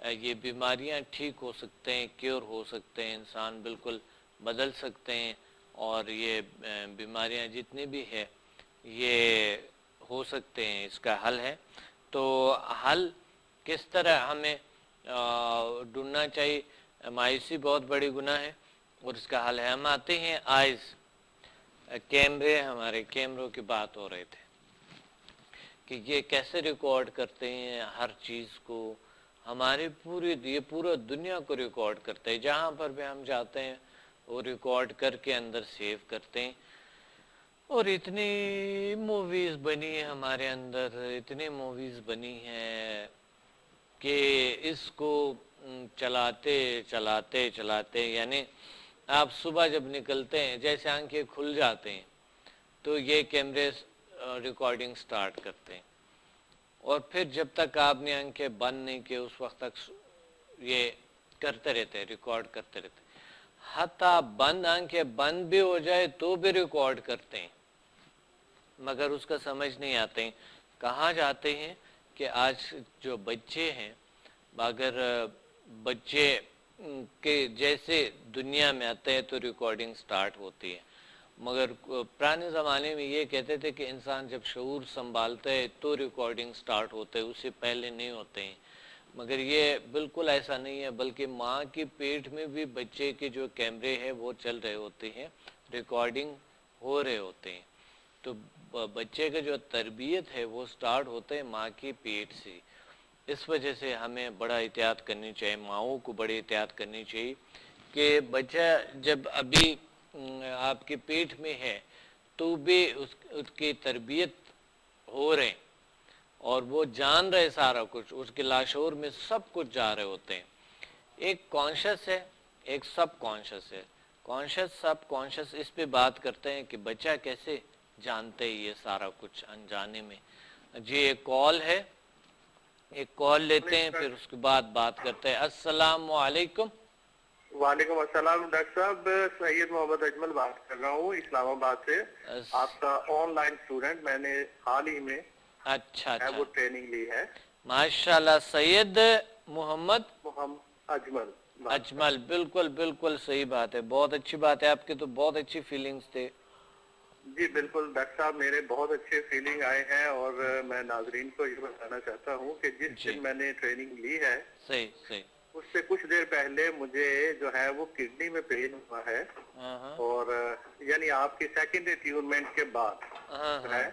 یہ بیماریاں ٹھیک ہو سکتے ہیں، کیور ہو سکتے ہیں، انسان بالکل بدل سکتے ہیں، اور یہ بیماریاں جتنی بھی ہے یہ ہو سکتے ہیں، اس کا حل ہے۔ تو حل کس طرح ہمیں ڈھونڈنا چاہیے؟ مایوسی بہت بڑی گناہ ہے اور اس کا حل ہے۔ ہم آتے ہیں آئز، کیمرے، ہمارے کیمروں کی بات ہو رہے تھے کہ یہ کیسے ریکارڈ کرتے ہیں ہر چیز کو، ہماری یہ پورا دنیا کو ریکارڈ کرتے ہیں، جہاں پر بھی ہم جاتے ہیں وہ ریکارڈ کر کے اندر سیو کرتے ہیں۔ اور اتنی موویز بنی ہیں ہمارے اندر، اتنی موویز بنی ہیں کہ اس کو چلاتے چلاتے چلاتے، یعنی آپ صبح جب نکلتے ہیں جیسے آنکھیں کھل جاتے ہیں تو یہ کیمرے ریکارڈنگ سٹارٹ کرتے ہیں، اور پھر جب تک آپ نے آنکھیں بند نہیں کی اس وقت تک یہ کرتے رہتے ہیں، ریکارڈ کرتے رہتے ہیں، حتیٰ آنکھیں بند بھی ہو جائے تو بھی ریکارڈ کرتے ہیں، مگر اس کا سمجھ نہیں آتے ہیں۔ کہاں جاتے ہیں کہ آج جو بچے ہیں، اگر بچے کے جیسے دنیا میں آتے ہیں تو ریکارڈنگ سٹارٹ ہوتی ہے، مگر پرانے زمانے میں یہ کہتے تھے کہ انسان جب شعور سنبھالتا ہے تو ریکارڈنگ سٹارٹ ہوتے ہے، اس سے پہلے نہیں ہوتے ہیں۔ مگر یہ بالکل ایسا نہیں ہے، بلکہ ماں کی پیٹ میں بھی بچے کے جو کیمرے ہیں وہ چل رہے ہوتے ہیں، ریکارڈنگ ہو رہے ہوتے ہیں۔ تو بچے کا جو تربیت ہے وہ سٹارٹ ہوتا ہے ماں کی پیٹ سے۔ اس وجہ سے ہمیں بڑا احتیاط کرنی چاہیے، ماؤں کو بڑی احتیاط کرنی چاہیے کہ بچہ جب ابھی آپ کے پیٹ میں ہے تو بھی اس کی تربیت ہو رہے، اور وہ جان رہے سارا کچھ، اس کے لاشعور میں سب کچھ جا رہے ہوتے ہیں۔ ایک کانشس ہے، ایک سب کانشس ہے۔ کانشس سب کانشس اس پہ بات کرتے ہیں کہ بچہ کیسے جانتے ہیں یہ سارا کچھ انجانے میں۔ جی ایک کال ہے، ایک کال لیتے ہیں پھر اس کے بعد بات کرتے ہیں۔ السلام علیکم۔ وعلیکم السلام ڈاکٹر صاحب، سید محمد اجمل بات کر رہا ہوں اسلام آباد سے، آپ کا آن لائن اسٹوڈنٹ۔ میں نے حال ہی میں اچھا وہ ٹریننگ لی ہے۔ ماشاءاللہ، سید محمد اجمل۔ اجمل، بالکل بالکل صحیح بات ہے، بہت اچھی بات ہے، آپ کے تو بہت اچھی فیلنگز تھے۔ جی بالکل ڈاکٹر صاحب، میرے بہت اچھے فیلنگ آئے ہیں، اور میں ناظرین کو یہ بتانا چاہتا ہوں کہ جس دن میں نے ٹریننگ لی ہے صحیح اس سے کچھ دیر پہلے مجھے جو ہے وہ کڈنی میں پین ہوا ہے، اور یعنی آپ کی سیکنڈری ٹیونمنٹ کے بعد ہے،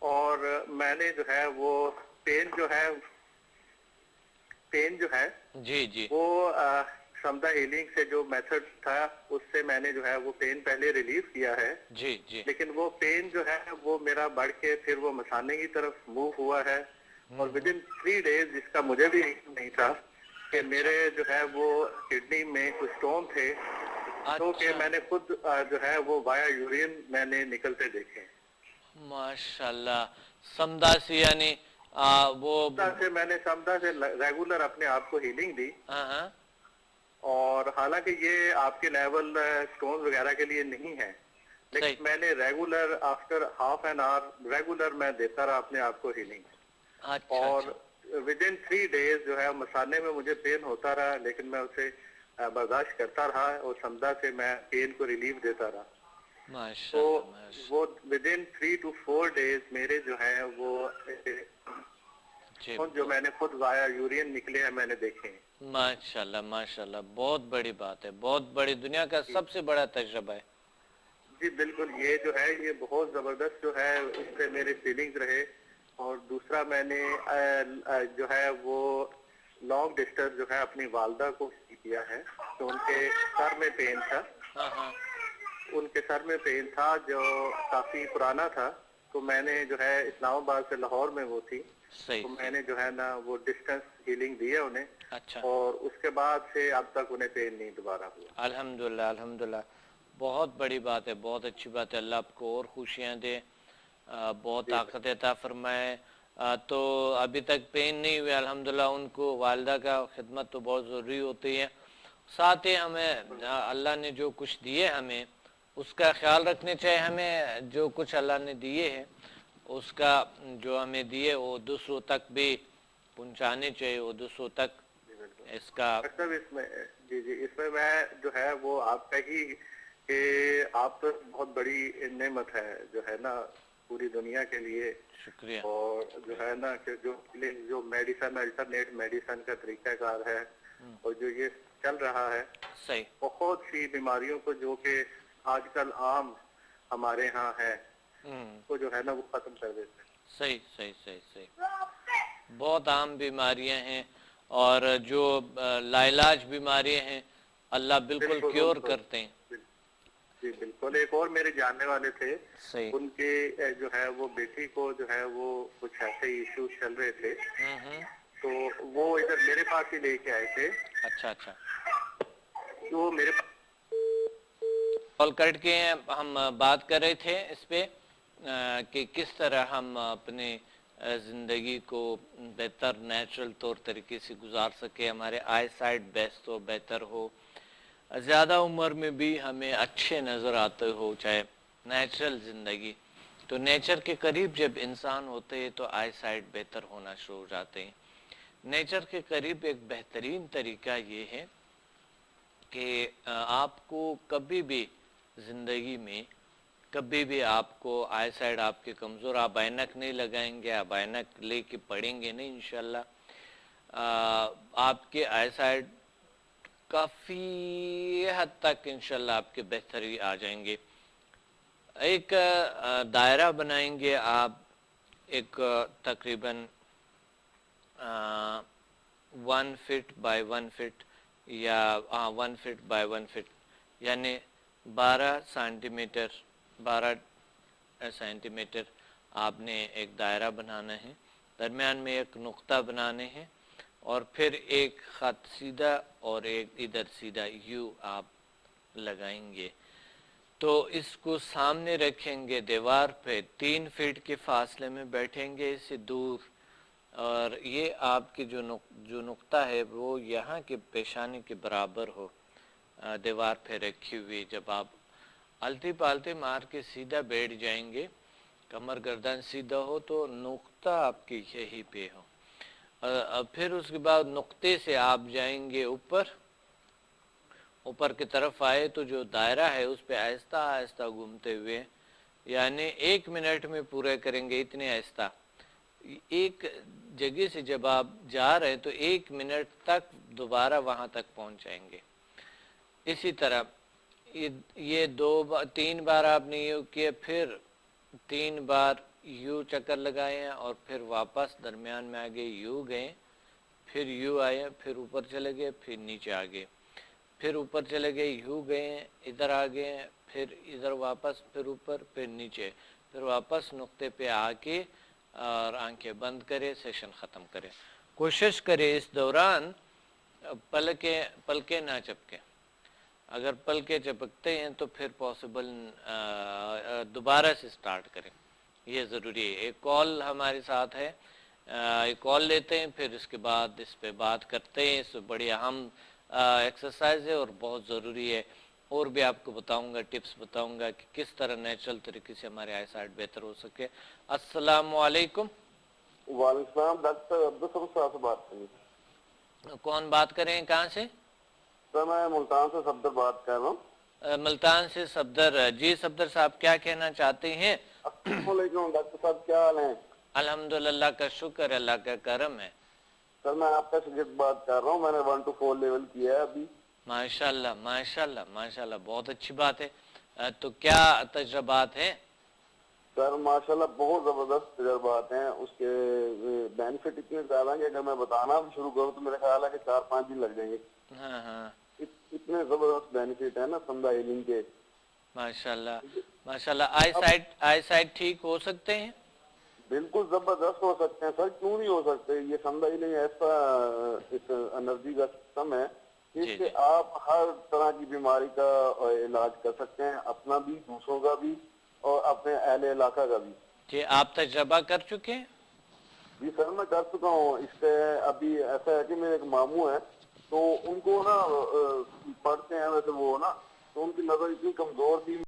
اور میں نے جو ہے وہ پین جو ہے جی وہ سمدہ ہیلنگ سے جو میتھڈ تھا اس سے میں نے جو ہے وہ پین پہلے ریلیف کیا ہے، جی لیکن وہ پین جو ہے وہ میرا بڑھ کے پھر وہ مثانے کی طرف موو ہوا ہے، اور ودن 3 days جس کا مجھے بھی نہیں تھا کہ میرے جو ہے وہ کڈنی میں کچھ اسٹون تھے، تو کہ میں نے خود جو ہے وہ وایا یورین میں نے نکلتے دیکھے۔ ماشاءاللہ، سمدہ سے یعنی وہ میں نے سمدہ سے ریگولر اپنے آپ کو ہیلنگ دی، اور حالانکہ یہ آپ کے لیول سٹون وغیرہ کے لیے نہیں ہے، لیکن میں نے regular after half an hour regular میں دیتا رہا اپنے آپ کو ہیلنگ، اور ودن 3 days جو ہے مسانے میں مجھے پین ہوتا رہا، لیکن میں اسے برداشت کرتا رہا اور سمدہ سے میں پین کو ریلیف دیتا رہا۔ تو وہ ودن 3 to 4 days میرے جو ہے وہ جو میں نے خود وایا یورین نکلے ہیں میں نے دیکھے۔ ماشاءاللہ ماشاءاللہ، بہت بڑی بات ہے، بہت بڑی، دنیا کا سب سے بڑا تجربہ ہے۔ جی بالکل، یہ جو ہے یہ بہت زبردست جو ہے اس سے میرے فیلنگز رہے، اور دوسرا میں نے جو ہے وہ لانگ ڈسٹنس جو ہے اپنی والدہ کو کیا ہے، تو ان کے سر میں پین تھا، ان کے سر میں پین تھا جو کافی پرانا تھا، تو میں نے جو ہے اسلام آباد سے لاہور میں وہ تھی، تو میں نے جو ہے نا وہ ڈسٹنس ہیلنگ دی ہے انہیں، اور اس کے بعد سے اب تک انہیں پین نہیں دوبارہ ہوا۔ الحمدللہ الحمدللہ، بہت بڑی بات ہے، بہت اچھی بات ہے، اللہ آپ کو اور خوشیاں دے، بہت طاقت عطا فرمائے۔ تو ابھی تک پین نہیں ہوئے الحمدللہ، ان کو والدہ کا خدمت تو بہت ضروری ہوتی ہے، ساتھ ہی ہمیں اللہ نے جو کچھ دیے ہمیں اس کا خیال رکھنے چاہیے، ہمیں جو کچھ اللہ نے دیے ہیں اس کا جو ہمیں دیے وہ دوسروں تک بھی پہنچانے چاہیے، وہ دوسروں تک اس کا مطلب اس میں جی اس میں میں جو ہے وہ آپ کا ہی کہ آپ تو بہت بڑی نعمت ہے جو ہے نا پوری دنیا کے لیے. شکریہ. اور جو ہے نا کہ جو میڈیسن الٹرنیٹ میڈیسن کا طریقہ کار ہے اور جو یہ چل رہا ہے صحیح بہت سی بیماریوں کو جو کہ آج کل عام ہمارے ہاں ہے کو جو ہے نا وہ ختم کر دیتے ہیں. صحیح صحیح صحیح صحیح. بہت عام بیماریاں ہیں اور جو لا علاج بیماریاں ہیں اللہ بالکل کیور کرتے ہیں. جی بالکل. ایک اور میرے جاننے والے تھے صحیح. ان کے جو ہے وہ بیٹی کو جو ہے وہ کچھ ایسے ایشوز چل رہے تھے تو وہ ادھر میرے پاس ہی لے کے آئے تھے. اچھا اچھا. وہ میرے کال کٹ کے ہم بات کر رہے تھے اس پہ کہ کس طرح ہم اپنے زندگی کو بہتر نیچرل طور طریقے سے گزار سکے, ہمارے آئی سائٹ بیسٹ ہو, بہتر ہو, زیادہ عمر میں بھی ہمیں اچھے نظر آتے ہو, چاہے نیچرل زندگی. تو نیچر کے قریب جب انسان ہوتے ہیں تو آئی سائٹ بہتر ہونا شروع ہو جاتے ہیں. نیچر کے قریب ایک بہترین طریقہ یہ ہے کہ آپ کو کبھی بھی زندگی میں کبھی بھی آپ کو آئی سائڈ آپ کے کمزور, آپ اینک نہیں لگائیں گے, آپ اینک لے کے پڑھیں گے نہیں انشاءاللہ, آپ کے آئی سائڈ کافی حد تک انشاءاللہ آپ کے بہتری آ جائیں گے. ایک دائرہ بنائیں گے آپ, ایک تقریباً 1 فٹ بائی 1 فٹ یا 1 فٹ بائی 1 فٹ یعنی 12 سینٹی میٹر آپ نے ایک دائرہ بنانا ہے, درمیان میں ایک نقطہ بنانے ہیں اور پھر ایک خط سیدھا اور ایک ادھر سیدھا یو آپ لگائیں گے. تو اس کو سامنے رکھیں گے دیوار پہ, 3 فٹ کے فاصلے میں بیٹھیں گے اس سے دور, اور یہ آپ کی جو نقطہ ہے وہ یہاں کے پیشانی کے برابر ہو دیوار پہ رکھی ہوئی. جب آپ الٹی پالٹی مار کے سیدھا بیٹھ جائیں گے, کمر گردن سیدھا ہو تو نقطہ آپ کی یہی پہ ہو. پھر اس کے بعد نقطے سے آپ جائیں گے اوپر کی طرف آئے تو جو دائرہ ہے اس پہ آہستہ آہستہ گھومتے ہوئے, یعنی 1 منٹ میں پورے کریں گے اتنے آہستہ. ایک جگہ سے جب آپ جا رہے تو 1 منٹ تک دوبارہ وہاں تک پہنچ جائیں گے. اسی طرح یہ 3 بار آپ نے یوں کیا, پھر 3 بار یوں چکر لگائے ہیں اور پھر واپس درمیان میں آگے یوں گئے, پھر یوں آئے, پھر اوپر چلے گئے, پھر نیچے آ گئے, پھر اوپر چلے گئے, یوں گئے, ادھر آ گئے, پھر ادھر واپس, پھر اوپر, پھر نیچے, پھر واپس نقطے پہ آ کے اور آنکھیں بند کرے, سیشن ختم کرے. کوشش کرے اس دوران پلکیں نہ چپکیں. اگر پلکیں چپکتے ہیں تو پھر پاسبل دوبارہ سے سٹارٹ کریں, یہ ضروری ہے. ایک کال ہمارے ساتھ ہے, ایک کال لیتے ہیں, پھر اس کے بعد اس پہ بات کرتے ہیں. اس بڑی اہم ایکسرسائز ہے اور بہت ضروری ہے. اور بھی آپ کو بتاؤں گا, ٹپس بتاؤں گا کہ کس طرح نیچرل طریقے سے ہمارے آئی سائٹ بہتر ہو سکے. السلام علیکم. وعلیکم السلام. ڈاکٹر عبدالصمد صاحب سے بات کریں. کون بات کر رہے ہیں, کہاں سے؟ سر میں ملتان سے صفدر بات کر رہا ہوں. ملتان سے صفدر. جی صفدر صاحب کیا کہنا چاہتے ہیں؟ السلام علیکم ڈاکٹر صاحب, کیا حال ہیں؟ الحمدللہ کا شکر, اللہ کا کرم ہے. سر میں آپ کا شاگرد بات کر رہا ہوں, میں نے 1 to 4 لیول کیا ہے ابھی. ماشاءاللہ ماشاءاللہ ماشاءاللہ, بہت اچھی بات ہے. تو کیا تجربات ہیں؟ سر ماشاءاللہ بہت زبردست تجربات ہیں. اس کے بینیفٹ اتنے زیادہ ہیں کہ اگر میں بتانا شروع کروں تو میرا خیال ہے کہ 4-5 دن لگ جائیں گے. ہاں ہاں, اتنے زبردست بینیفٹ ہیں نا سندا ہیلنگ کے. ماشاءاللہ ماشاءاللہ. آئی سائٹ ٹھیک ہو سکتے ہیں؟ بالکل زبردست ہو سکتے ہیں سر, کیوں نہیں ہو سکتے. یہ سندا ہیلنگ ایسا ایک انرجی کا سسٹم ہے اس سے آپ ہر طرح کی بیماری کا علاج کر سکتے ہیں, اپنا بھی, دوسروں کا بھی, اور اپنے اہل علاقہ کا بھی. جی آپ تجربہ کر چکے ہیں؟ جی سر میں کر چکا ہوں. اس سے ابھی ایسا ہے کہ میرے ایک ماموں ہیں تو ان کو نا پڑھتے ہیں ویسے وہ نا, تو ان کی نظر اتنی کمزور تھی.